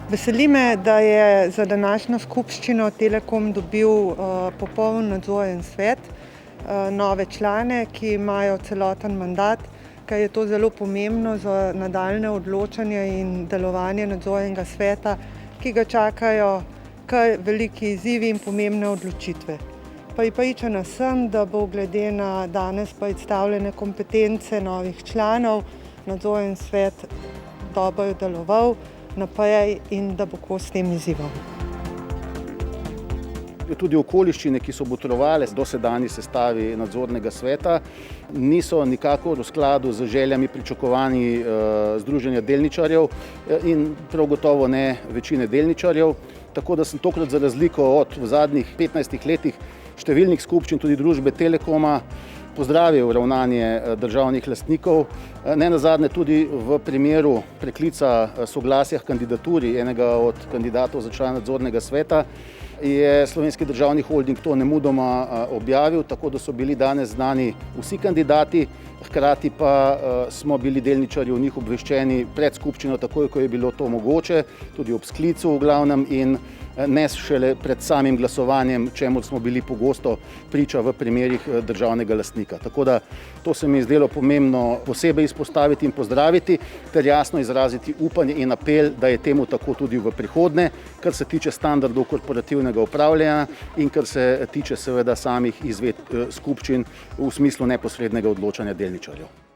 Veseli me, da je za današnjo skupščino Telekom dobil popoln nadzorni svet, nove člane, ki imajo celoten mandat, ker je to zelo pomembno za nadaljnje odločanje in delovanje nadzornega sveta, ki ga čakajo kar veliki izzivi in pomembne odločitve. Prepričana sem, da bo glede na danes predstavljene kompetence novih članov nadzorni svet dobro deloval naprej in da bo kos tem izzivom. Tudi okoliščine, ki so botrovale dosedanji sestavi nadzornega sveta, niso nikakor v skladu z željami, pričakovanji združenja delničarjev in prav gotovo ne večine delničarjev. Tako da sem tokrat za razliko od v zadnjih 15 letih številnih skupščin tudi družbe Telekoma pozdravil ravnanje državnih lastnikov. Nenazadnje tudi v primeru preklica soglasja k kandidaturi enega od kandidatov za člana nadzornega sveta je Slovenski državni holding to nemudoma objavil, tako da so bili danes znani vsi kandidati, hkrati pa smo bili delničarji o njih obveščeni pred skupščino, takoj ko je bilo to mogoče, tudi ob sklicu v glavnem in ne šele pred samim glasovanjem, čemur smo bili pogosto priča v primerih državnega lastnika. Tako da to se mi je zdelo pomembno posebej izpostaviti in pozdraviti ter jasno izraziti upanje in apel, da je temu tako tudi v prihodnje, kar se tiče standardov korporativnega upravljanja in kar se tiče seveda samih izvedb skupščin v smislu neposrednega odločanja delničarjev.